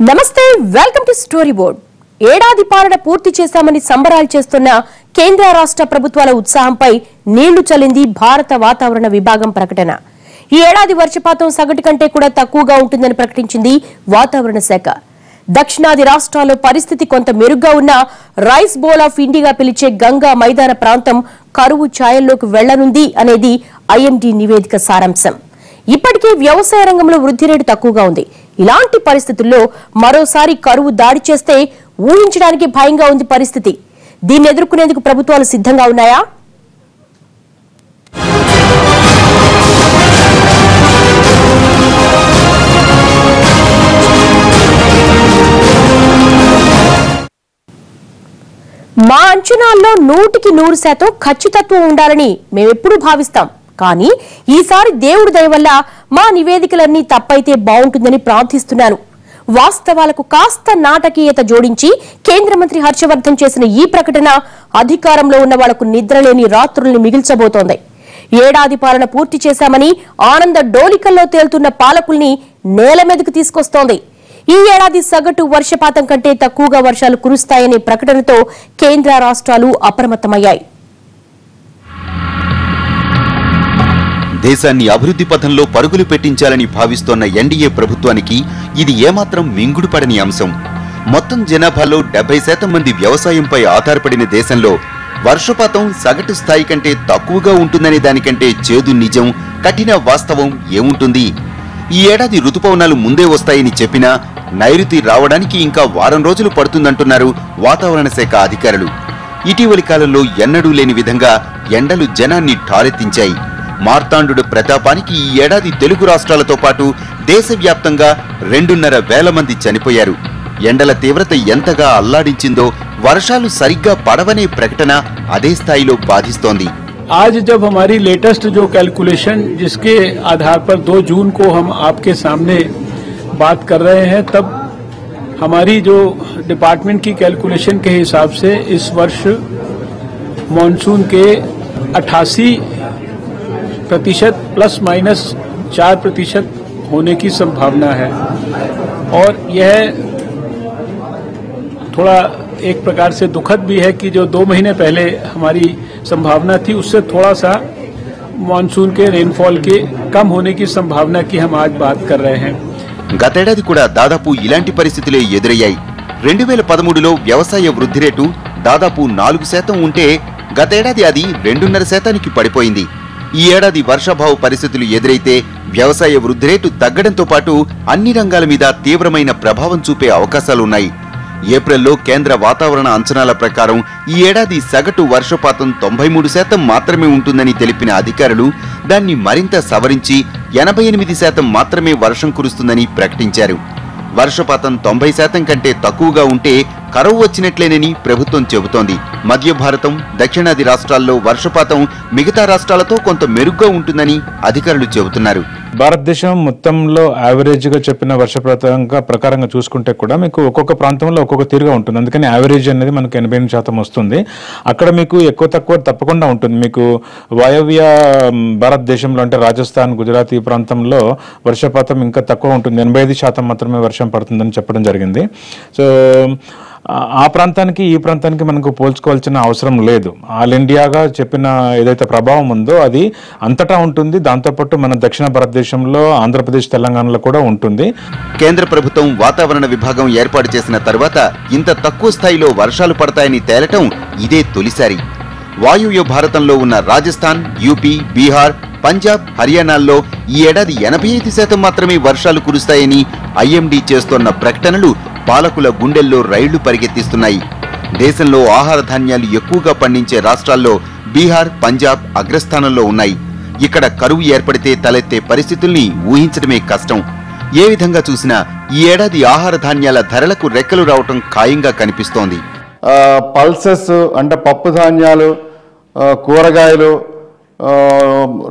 నమస్తే welcome to story board. ఏడాది పాలన పూర్తి చేశామని సంబరాలు చేస్తున్న కేంద్ర రాష్ట్ర ప్రభుత్వాల ఉత్సాహంపై నీళ్లు చల్లింది భారత వాతావరణ విభాగం ప్రకటన. ఈ ఏడాది వర్షపాతం సగటు కంటే కూడా తక్కువగా ఉంటుందని ప్రకటించింది వాతావరణ శాఖ. దక్షిణాది రాష్ట్రాల్లో పరిస్థితి కొంత మెరుగ్గా ఉన్న రైస్ బౌల్ ఆఫ్ ఇండియాగా పిలిచే గంగా మైదాన ప్రాంతం కరువు ఛాయల్లోకి వెళ్లనుంది అనేది ఐఎండీ నివేదిక సారాంశం. ఇప్పటికే వ్యవసాయ రంగంలో వృద్ధి రేటు తక్కువగా ఉంది. ఇలాంటి పరిస్థితుల్లో మరోసారి కరువు దాడి చేస్తే ఊహించడానికి భయంగా ఉంది పరిస్థితి. దీన్ని ఎదుర్కొనేందుకు ప్రభుత్వాలు సిద్ధంగా ఉన్నాయా? మా అంచనాల్లో 100% ఖచ్చితత్వం ఉండాలని మేమెప్పుడూ భావిస్తాం. కానీ ఈసారి దేవుడి దయ వల్ల మా నివేదికలన్నీ తప్పైతే బాగుంటుందని ప్రార్థిస్తున్నాను. వాస్తవాలకు కాస్త నాటకీయత జోడించి కేంద్ర మంత్రి హర్షవర్ధన్ చేసిన ఈ ప్రకటన అధికారంలో ఉన్న వాళ్లకు నిద్రలేని రాత్రుల్ని మిగిల్చబోతోంది. ఏడాది పాలన పూర్తి చేశామని ఆనంద డోలికల్లో తేలుతున్న పాలకుల్ని నేల మీదకు తీసుకొస్తోంది. ఈ ఏడాది సగటు వర్షపాతం కంటే తక్కువగా వర్షాలు కురుస్తాయనే ప్రకటనతో కేంద్ర రాష్ట్రాలు అప్రమత్తమయ్యాయి. దేశాన్ని అభివృద్ధి పథంలో పరుగులు పెట్టించాలని భావిస్తోన్న ఎన్డీఏ ప్రభుత్వానికి ఇది ఏమాత్రం మింగుడుపడని అంశం. మొత్తం జనాభాలో 70% మంది వ్యవసాయంపై ఆధారపడిన దేశంలో వర్షపాతం సగటు స్థాయి కంటే తక్కువగా ఉంటుందనే దానికంటే చేదు నిజం, కఠిన వాస్తవం ఏముంటుంది? ఈ ఏడాది రుతుపవనాలు ముందే వస్తాయని చెప్పినా నైరుతి రావడానికి ఇంకా వారం రోజులు పడుతుందంటున్నారు వాతావరణ శాఖ అధికారులు. ఇటీవలి కాలంలో ఎన్నడూ లేని విధంగా ఎండలు జనాన్ని ఠారెత్తించాయి. మార్తాండు ప్రతాపానికి ఈ ఏడాది తెలుగు రాష్ట్రాలతో పాటు దేశవ్యాప్తంగా 2,500 మంది చనిపోయారు. ఎండల తీవ్రత ఎంతగా అల్లాడించిందో వర్షాలు సరిగ్గా పడవనే ప్రకటన అదే స్థాయిలో బాధిస్తోంది. आज जब हमारी लेटेस्ट जो कैलकुलेशन जिसके आधार पर 2 जून को हम आपके सामने बात कर रहे हैं, तब हमारी जो डिपार्टमेंट की कैलकुलेशन के हिसाब से इस वर्ष मॉनसून के 88% ±4% होने की संभावना है. और यह थोड़ा एक प्रकार से दुखद भी है कि जो 2 महीने पहले हमारी संभावना थी उससे थोड़ा सा मानसून के रेनफॉल के कम होने की संभावना की हम आज बात कर रहे हैं. గతేడాది కూడా దాదాపు ఇలాంటి పరిస్థితులే ఎదురయ్యాయి. 2013లో వ్యవసాయ వృద్ధి రేటు దాదాపు 4% ఉంటే గతేడాది అది 2.5%కి పడిపోయింది. ఈ ఏడాది వర్షాభావ పరిస్థితులు ఎదురైతే వ్యవసాయ వృద్ధి రేటు తగ్గడంతో పాటు అన్ని రంగాల మీద తీవ్రమైన ప్రభావం చూపే అవకాశాలున్నాయి. ఏప్రిల్లో కేంద్ర వాతావరణ అంచనాల ప్రకారం ఈ ఏడాది సగటు వర్షపాతం 93% మాత్రమే ఉంటుందని తెలిపిన అధికారులు దాన్ని మరింత సవరించి 88% మాత్రమే వర్షం కురుస్తుందని ప్రకటించారు. వర్షపాతం 90% కంటే తక్కువగా ఉంటే కరువు వచ్చినట్లేనని ప్రభుత్వం చెబుతోంది. మధ్య భారతం, దక్షిణాది రాష్ట్రాల్లో వర్షపాతం మిగతా రాష్ట్రాలతో కొంత మెరుగ్గా ఉంటుందని అధికారులు చెబుతున్నారు. భారతదేశం మొత్తంలో యావరేజ్ గా చెప్పిన వర్షపాతం ప్రకారంగా చూసుకుంటే కూడా మీకు ఒక్కొక్క ప్రాంతంలో ఒక్కొక్క తీరుగా ఉంటుంది. అందుకని యావరేజ్ అనేది మనకు 88% వస్తుంది. అక్కడ మీకు ఎక్కువ తక్కువ తప్పకుండా ఉంటుంది. మీకు వాయవ్య భారతదేశంలో అంటే రాజస్థాన్, గుజరాత్ ఈ ప్రాంతంలో వర్షపాతం ఇంకా తక్కువ ఉంటుంది. 85% మాత్రమే వర్షం పడుతుందని చెప్పడం జరిగింది. సో ఆ ప్రాంతానికి ఈ ప్రాంతానికి మనకు పోల్చుకోవాల్సిన అవసరం లేదు. ఆల్ ఇండియాగా చెప్పిన ఏదైతే ప్రభావం ఉందో అది అంతటా ఉంటుంది. దాంతోపాటు మన దక్షిణ భారతదేశంలో ఆంధ్రప్రదేశ్, తెలంగాణలో కూడా ఉంటుంది. కేంద్ర ప్రభుత్వం వాతావరణ విభాగం ఏర్పాటు చేసిన తర్వాత ఇంత తక్కువ స్థాయిలో వర్షాలు పడతాయని తేలటం ఇదే తొలిసారి. వాయువ్య భారతంలో ఉన్న రాజస్థాన్, యూపీ, బీహార్, పంజాబ్, హర్యానాల్లో ఈ ఏడాది 85% మాత్రమే వర్షాలు కురుస్తాయని ఐఎండీ చేస్తోన్న ప్రకటనలు పాలకుల గుండెల్లో రైళ్లు పరిగెత్తిస్తున్నాయి. దేశంలో ఆహార ధాన్యాలు ఎక్కువగా పండించే రాష్ట్రాల్లో బీహార్, పంజాబ్ అగ్రస్థానంలో ఉన్నాయి. ఇక్కడ కరువు ఏర్పడితే తలెత్తే పరిస్థితుల్ని ఊహించడమే కష్టం. ఏ విధంగా చూసినా ఈ ఏడాది ఆహార ధాన్యాల ధరలకు రెక్కలు రావటం ఖాయంగా కనిపిస్తోంది. పల్సెస్ అంటే పప్పు ధాన్యాలు, కూరగాయలు,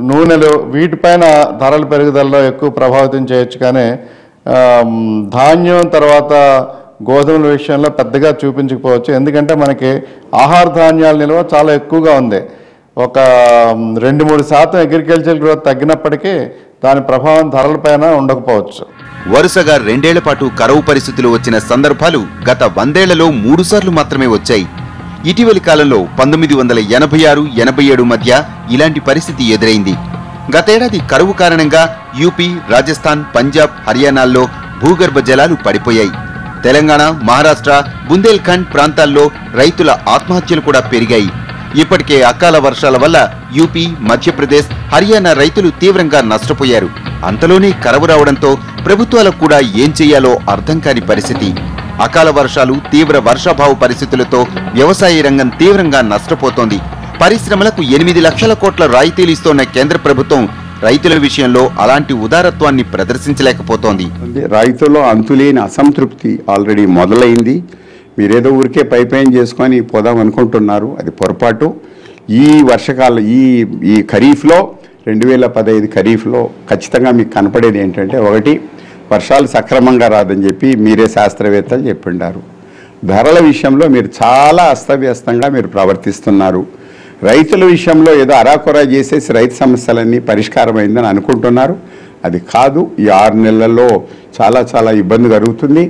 నూనెలు వీటిపైన ధరల పెరుగుదలలో ఎక్కువ ప్రభావితం చేయొచ్చు. కానీ ధాన్యం తర్వాత గోధుమల విషయంలో పెద్దగా చూపించకపోవచ్చు. ఎందుకంటే మనకి ఆహార ధాన్యాల నిల్వ చాలా ఎక్కువగా ఉంది. ఒక 2-3% అగ్రికల్చర్ గ్రోత్ తగ్గినప్పటికీ దాని ప్రభావం ధరలపైన ఉండకపోవచ్చు. వరుసగా 2 ఏళ్ల పాటు కరువు పరిస్థితులు వచ్చిన సందర్భాలు గత 100 ఏళ్లలో 3 సార్లు మాత్రమే వచ్చాయి. ఇటీవలి కాలంలో 1986-87 మధ్య ఇలాంటి పరిస్థితి ఎదురైంది. గతేడాది కరువు కారణంగా యూపీ, రాజస్థాన్, పంజాబ్, హర్యానాల్లో భూగర్భ జలాలు పడిపోయాయి. తెలంగాణ, మహారాష్ట్ర, బుందేల్ఖండ్ ప్రాంతాల్లో రైతుల ఆత్మహత్యలు కూడా పెరిగాయి. ఇప్పటికే అకాల వర్షాల వల్ల యూపీ, మధ్యప్రదేశ్, హర్యానా రైతులు తీవ్రంగా నష్టపోయారు. అంతలోనే కరువు రావడంతో ప్రభుత్వాలకు కూడా ఏం చేయాలో అర్థం కాని పరిస్థితి. అకాల వర్షాలు, తీవ్ర వర్షాభావ పరిస్థితులతో వ్యవసాయ రంగం తీవ్రంగా నష్టపోతోంది. పరిశ్రమలకు 8 లక్షల కోట్ల రాయితీలు ఇస్తోన్న కేంద్ర ప్రభుత్వం రైతుల విషయంలో అలాంటి ఉదారత్వాన్ని ప్రదర్శించలేకపోతోంది. రైతుల్లో అంతులేని అసంతృప్తి ఆల్రెడీ మొదలైంది. మీరేదో ఊరికే పైపైన చేసుకొని పోదాం అనుకుంటున్నారు, అది పొరపాటు. ఈ వర్షకాలం ఈ ఖరీఫ్లో 2015 ఖరీఫ్లో ఖచ్చితంగా మీకు కనపడేది ఏంటంటే, ఒకటి, వర్షాలు సక్రమంగా రాదని చెప్పి మీరే శాస్త్రవేత్తలు చెప్పిండారు. ధరల విషయంలో మీరు చాలా అస్తవ్యస్తంగా మీరు ప్రవర్తిస్తున్నారు. రైతుల విషయంలో ఏదో అరాకొరా చేసేసి రైతు సమస్యలన్నీ పరిష్కారమైందని అనుకుంటున్నారు. అది కాదు. ఈ 6 నెలల్లో చాలా ఇబ్బంది కలుగుతుంది.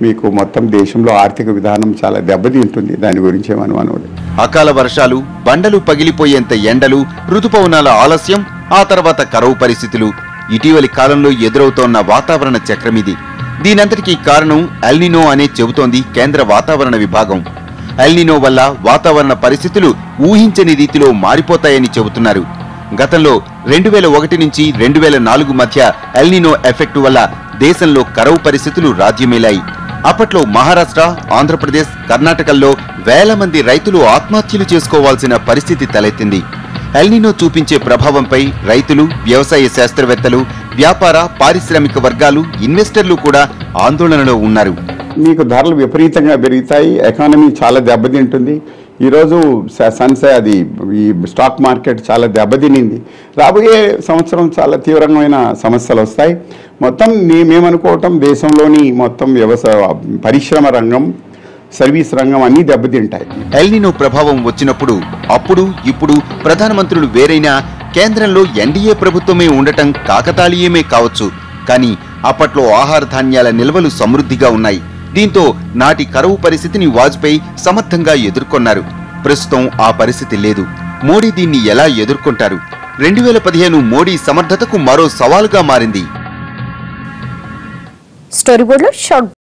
మీకు మొత్తం దేశంలో ఆర్థిక విధానం చాలా దెబ్బతింటుంది. దాని గురించి ఏమనుకోవాలి. అకాల వర్షాలు, బండలు పగిలిపోయేంత ఎండలు, ఋతుపవనాల ఆలస్యం, ఆ తర్వాత కరువు పరిస్థితులు ఇటీవలి కాలంలో ఎదురవుతోన్న వాతావరణ చక్రమిది. దీనంతటికీ కారణం ఎల్నినో అనే చెబుతోంది కేంద్ర వాతావరణ విభాగం. ఎల్నినో వల్ల వాతావరణ పరిస్థితులు ఊహించని రీతిలో మారిపోతాయని చెబుతున్నారు. గతంలో 2001 నుంచి 2004 మధ్య ఎల్నినో ఎఫెక్ట్ వల్ల దేశంలో కరువు పరిస్థితులు రాజ్యమేలాయి. అప్పట్లో మహారాష్ట్ర, ఆంధ్రప్రదేశ్, కర్ణాటకల్లో వేల మంది రైతులు ఆత్మహత్యలు చేసుకోవాల్సిన పరిస్థితి తలెత్తింది. ఎల్నినో చూపించే ప్రభావంపై రైతులు, వ్యవసాయ శాస్త్రవేత్తలు, వ్యాపార, పారిశ్రామిక వర్గాలు, ఇన్వెస్టర్లు కూడా ఆందోళనలో ఉన్నారు. మీకు ధరలు విపరీతంగా పెరుగుతాయి, ఎకానమీ చాలా దెబ్బతింటుంది. ఈరోజు అది ఈ స్టాక్ మార్కెట్ చాలా దెబ్బతినింది. రాబోయే సంవత్సరం చాలా తీవ్రమైన సమస్యలు వస్తాయి. మొత్తం మేమనుకోవటం దేశంలోని మొత్తం వ్యవసాయ పరిశ్రమ రంగం, సర్వీస్ రంగం అన్నీ దెబ్బతింటాయి. ఎల్నినో ప్రభావం వచ్చినప్పుడు అప్పుడు ఇప్పుడు ప్రధానమంత్రులు వేరైనా కేంద్రంలో ఎన్డీఏ ప్రభుత్వమే ఉండటం కాకతాళీయమే కావచ్చు. కానీ అప్పట్లో ఆహార ధాన్యాల నిల్వలు సమృద్ధిగా ఉన్నాయి. దీంతో నాటి కరువు పరిస్థితిని వాజ్పేయి సమర్థంగా ఎదుర్కొన్నారు. ప్రస్తుతం ఆ పరిస్థితి లేదు. మోడీ దీన్ని ఎలా ఎదుర్కొంటారు? 2015 మోడీ సమర్థతకు మరో సవాలుగా మారింది. స్టోరీ బోర్డులో షార్ట్